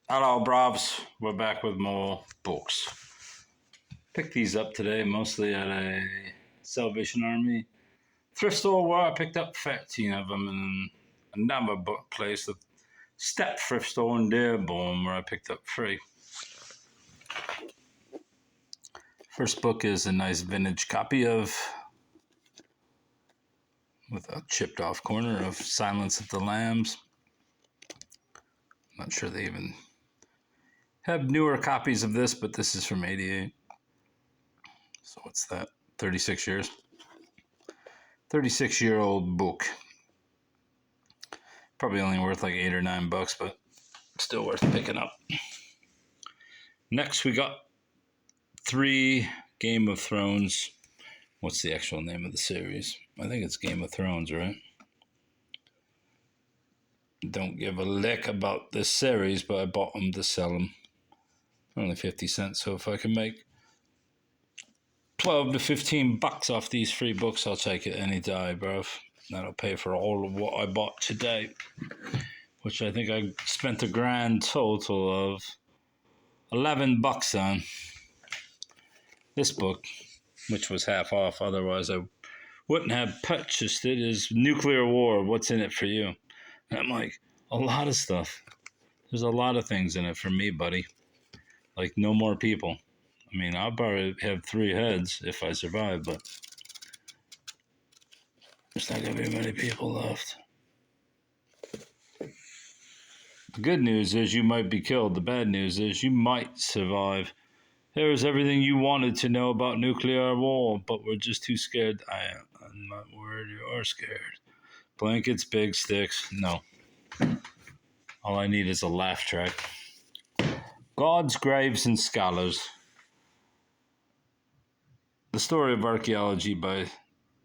Hello, brovs. We're back with more books. Picked these up today, mostly at a Salvation Army thrift store where I picked up 13 of them, and another book place, the Step Thrift Store in Dearborn, where I picked up three. First book is a nice vintage copy with a chipped off corner of Silence of the Lambs. I'm not sure they even have newer copies of this, but this is from '88. So what's that? 36 years. 36-year-old book. Probably only worth like $8 or $9, but still worth picking up. Next, we got 3 Game of Thrones. What's the actual name of the series? I think it's Game of Thrones, right? Don't give a lick about this series, but I bought them to sell them. Only 50 cents, so if I can make 12 to 15 bucks off these 3 books, I'll take it any day, bruv. That'll pay for all of what I bought today, which I think I spent a grand total of 11 bucks on. This book, which was half off, otherwise I wouldn't have purchased it, is Nuclear War, What's in It for You? And I'm like, a lot of stuff. There's a lot of things in it for me, buddy. Like, no more people. I mean, I'll probably have 3 heads if I survive, but there's not going to be many people left. The good news is you might be killed. The bad news is you might survive. There is everything you wanted to know about nuclear war, but we're just too scared. I'm not worried you are scared. Blankets, big sticks, no. All I need is a laugh track. Gods, Graves, and Scholars. The Story of Archaeology by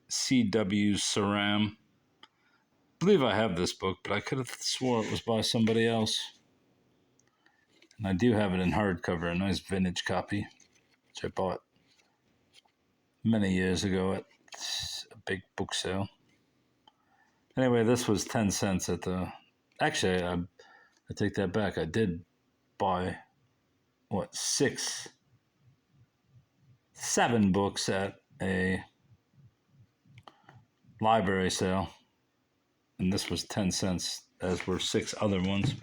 C.W. Saram. I believe I have this book, but I could have swore it was by somebody else. And I do have it in hardcover, a nice vintage copy, which I bought many years ago at a big book sale. Anyway, this was 10 cents at the... Actually, I take that back. I did buy, 7 books at a library sale. And this was 10 cents, as were 6 other ones,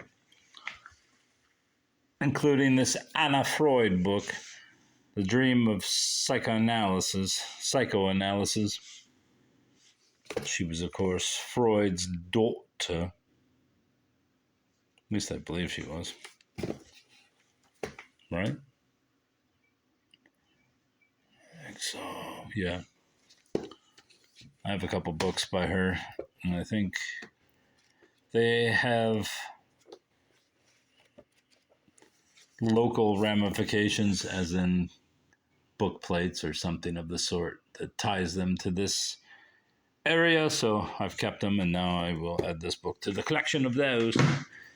including this Anna Freud book, The Dream of Psychoanalysis. She was, of course, Freud's daughter. At least I believe she was. Right? I think so, yeah. I have a couple books by her, and I think they have local ramifications, as in book plates or something of the sort that ties them to this area. So I've kept them, and now I will add this book to the collection of those.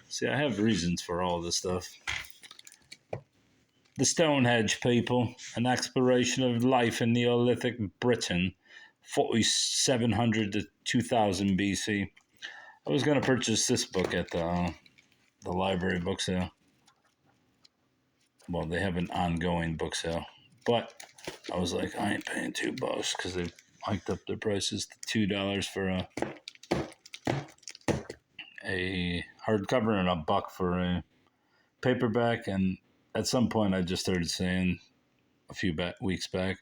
See, I have reasons for all this stuff. The Stonehenge people, an exploration of life in Neolithic Britain, 4700 to 2000 BC. I was going to purchase this book at the library book sale. Well, they have an ongoing book sale, but I was like, I ain't paying $2 because they hiked up their prices to $2 for a hardcover and $1 for a paperback. And at some point, I just started saying a few weeks back,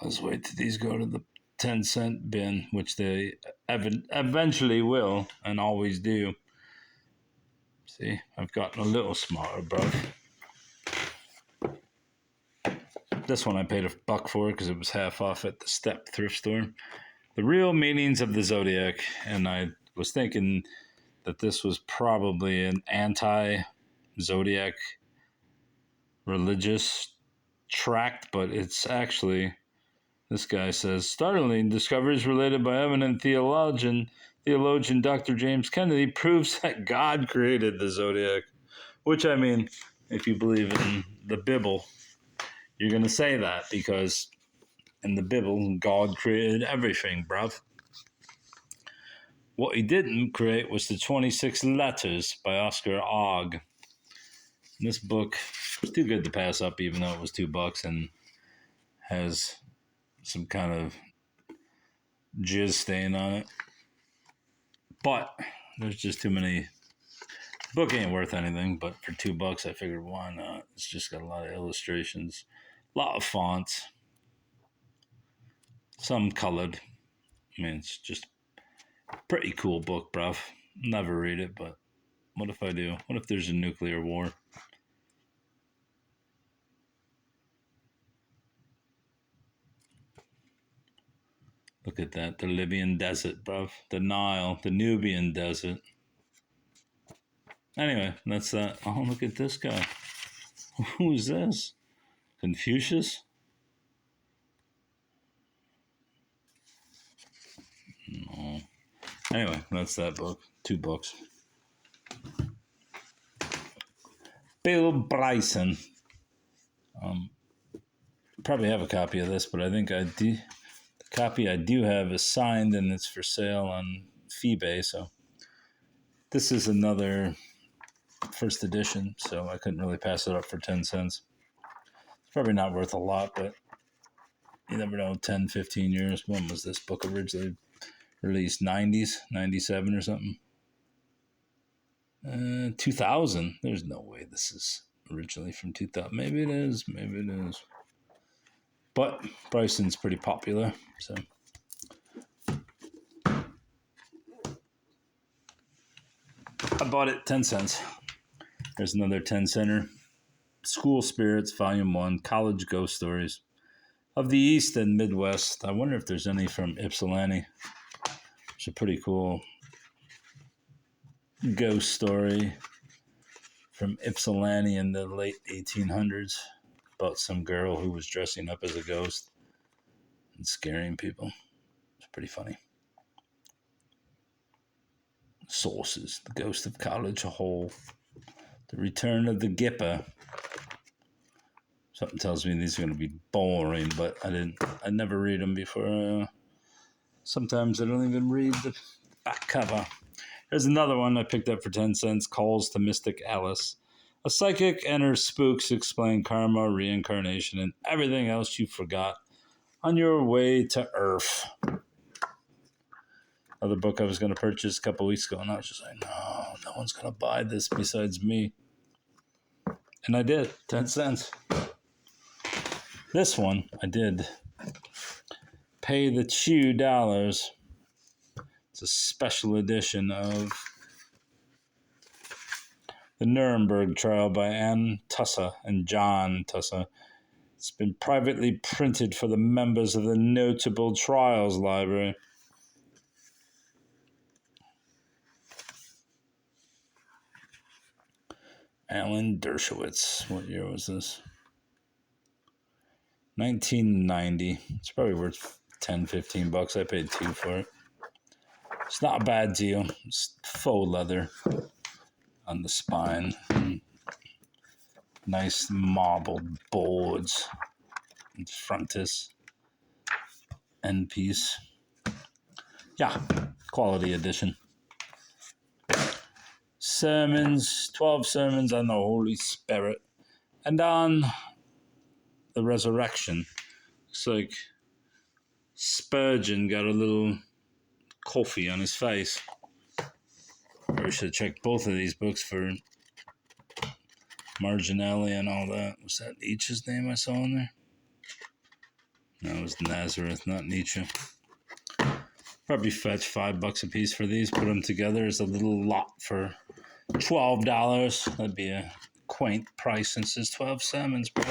let's wait till these go to the 10-cent bin, which they eventually will and always do. See, I've gotten a little smarter, bro. This one I paid $1 for because it was half off at the Step thrift store. The Real Meanings of the Zodiac. And I was thinking that this was probably an anti-Zodiac religious tract, but it's actually, this guy says, startling discoveries related by eminent theologian Dr. James Kennedy proves that God created the Zodiac. Which, I mean, if you believe in the Bible, you're going to say that because in the Bible, God created everything, bruv. What he didn't create was the 26 Letters by Oscar Ogg. This book was too good to pass up, even though it was $2 and has some kind of jizz stain on it. But there's just too many. The book ain't worth anything, but for $2, I figured why not? It's just got a lot of illustrations, a lot of fonts, some colored. I mean, it's just a pretty cool book, bruv. Never read it, but what if I do? What if there's a nuclear war? Look at that. The Libyan desert, bruv. The Nile, the Nubian desert. Anyway, that's that. Oh, look at this guy. Who's this? Confucius? No. Anyway, that's that book. $2. Bill Bryson. Probably have a copy of this, but I think the copy I do have is signed and it's for sale on Feebay. So this is another first edition, so I couldn't really pass it up for 10 cents. It's probably not worth a lot, but you never know. 10, 15 years. When was this book originally released? 90s, 97 or something. 2000. There's no way this is originally from 2000. Maybe it is. Maybe it is. But Bryson's pretty popular, so. I bought it 10 cents. There's another 10 center. School Spirits, Volume 1, College Ghost Stories of the East and Midwest. I wonder if there's any from Ypsilanti. It's a pretty cool ghost story from Ypsilanti in the late 1800s about some girl who was dressing up as a ghost and scaring people. It's pretty funny. Sources: The Ghost of College Hall, The Return of the Gipper. Something tells me these are going to be boring, but I never read them before. Sometimes I don't even read the back cover. There's another one I picked up for 10 cents, Calls to Mystic Alice. A psychic and her spooks explain karma, reincarnation, and everything else you forgot on your way to Earth. Another book I was going to purchase a couple weeks ago, and I was just like, no one's going to buy this besides me. And I did, 10 cents. This one, I did pay the $2. It's a special edition of The Nuremberg Trial by Anne Tussa and John Tussa. It's been privately printed for the members of the Notable Trials Library. Alan Dershowitz. What year was this? 1990. It's probably worth $10-15. I paid $2 for it. It's not a bad deal. It's faux leather on the spine. Nice marbled boards. And frontis. End piece. Yeah, quality edition. Sermons, 12 sermons on the Holy Spirit and on the resurrection. Looks like Spurgeon got a little coffee on his face. Or should have checked both of these books for Marginelli and all that. Was that Nietzsche's name I saw in there? No, it was Nazareth, not Nietzsche. Probably fetch $5 a piece for these. Put them together as a little lot for $12. That'd be a quaint price since it's 12 sermons, bro.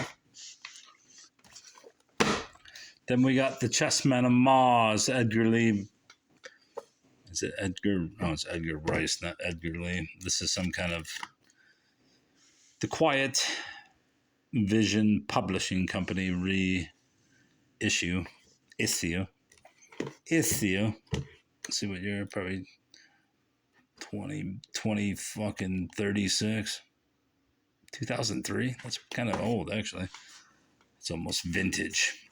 Then we got The Chessmen of Mars, Edgar Lee. Is it Edgar? No, it's Edgar Rice, not Edgar Lee. This is some kind of The Quiet Vision Publishing Company reissue. Issue. Let's see what year, probably 20 fucking 36. 2003? That's kind of old, actually. It's almost vintage.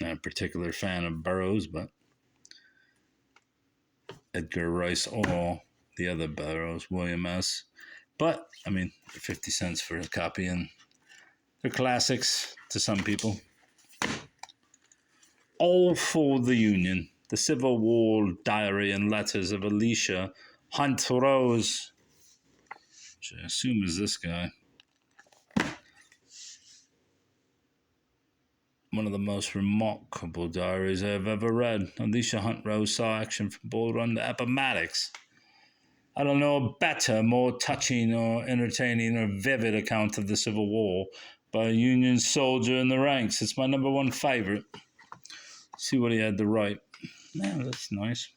Not a particular fan of Burroughs, but Edgar Rice, the other Burroughs, William S. But, I mean, 50 cents for a copy, and they're classics to some people. All for the Union. The Civil War Diary and Letters of Elisha Hunt Rose, which I assume is this guy. One of the most remarkable diaries I have ever read. Elisha Hunt Rose saw action from Bull Run to Appomattox. I don't know a better, more touching or entertaining or vivid account of the Civil War by a Union soldier in the ranks. It's my number one favorite. See what he had to write. Yeah, that's nice.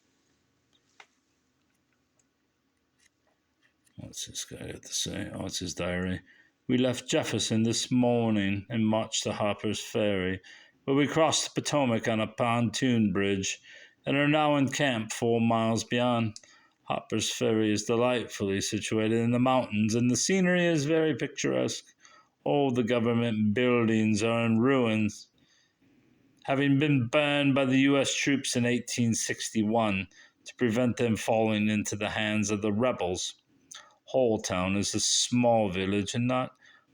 What's this guy got to say? Oh, it's his diary. We left Jefferson this morning and marched to Harper's Ferry, where we crossed the Potomac on a pontoon bridge and are now in camp 4 miles beyond. Harper's Ferry is delightfully situated in the mountains, and the scenery is very picturesque. All the government buildings are in ruins, having been burned by the U.S. troops in 1861 to prevent them falling into the hands of the rebels. Halltown is a small village and not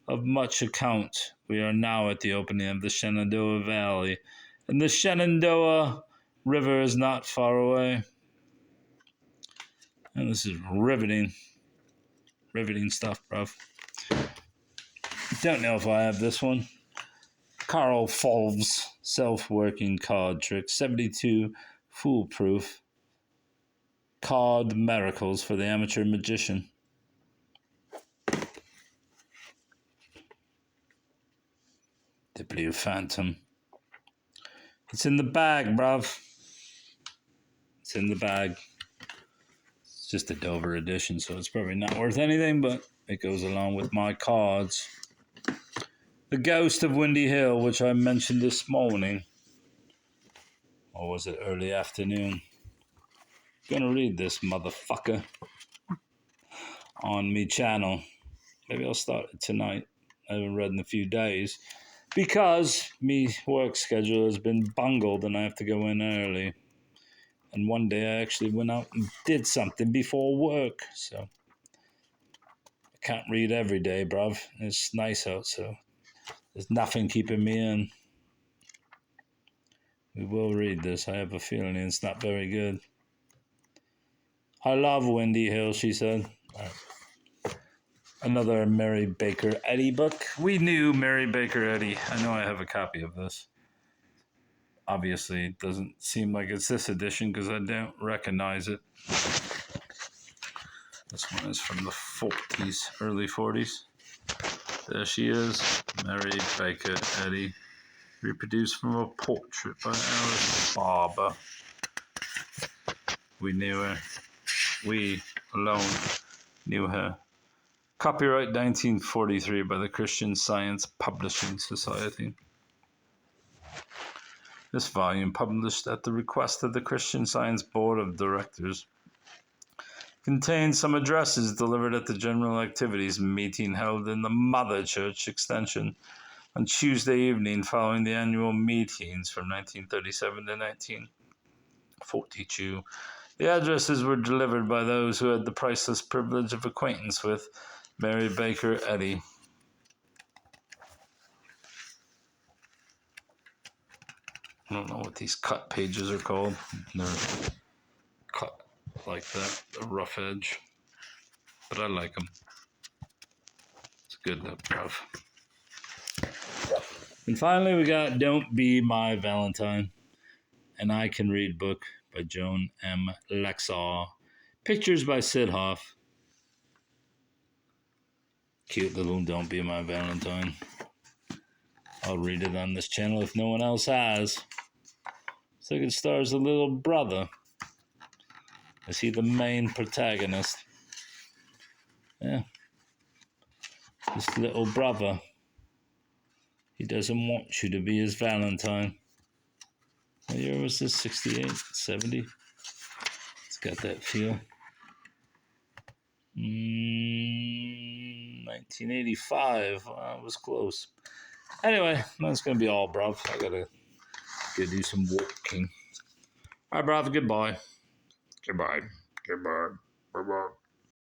of much account. We are now at the opening of the Shenandoah Valley, and the Shenandoah River is not far away. And this is riveting stuff, bruv. Don't know if I have this one. Carl Fulves Self-Working Card Trick, 72 Foolproof Card Miracles for the Amateur Magician. The Blue Phantom. It's in the bag, bruv. It's in the bag. It's just a Dover edition, so it's probably not worth anything, but it goes along with my cards. The Ghost of Windy Hill, which I mentioned this morning. Or was it early afternoon? Gonna read this motherfucker on me channel. Maybe I'll start it tonight. I haven't read in a few days. Because me work schedule has been bungled and I have to go in early. And one day I actually went out and did something before work. So I can't read every day, bruv. It's nice out, so there's nothing keeping me in. We will read this. I have a feeling it's not very good. I love Windy Hill, she said. All right. Another Mary Baker Eddy book. We knew Mary Baker Eddy. I know I have a copy of this. Obviously, it doesn't seem like it's this edition because I don't recognize it. This one is from the 40s, early 40s. There she is, Mary Baker Eddy. Reproduced from a portrait by Alice Barber. We knew her. We alone knew her. Copyright 1943 by the Christian Science Publishing Society. This volume, published at the request of the Christian Science Board of Directors, contains some addresses delivered at the General Activities meeting held in the Mother Church Extension on Tuesday evening following the annual meetings from 1937 to 1942. The addresses were delivered by those who had the priceless privilege of acquaintance with Mary Baker Eddy. I don't know what these cut pages are called. They're cut like that, a rough edge. But I like them. It's good, that rough. And finally, we got Don't Be My Valentine, an I Can Read book by Joan M. Lexaw. Pictures by Sid Hoff. Cute little Don't Be My Valentine. I'll read it on this channel if no one else has. Looks like it stars a little brother. Is he the main protagonist? Yeah. This little brother. He doesn't want you to be his Valentine. What year was this? 68? 70? It's got that feel. 1985. Well, it was close. Anyway, that's going to be all, bruv. I got to go do some walking. All right, bruv. Goodbye. Goodbye. Goodbye. Bye-bye.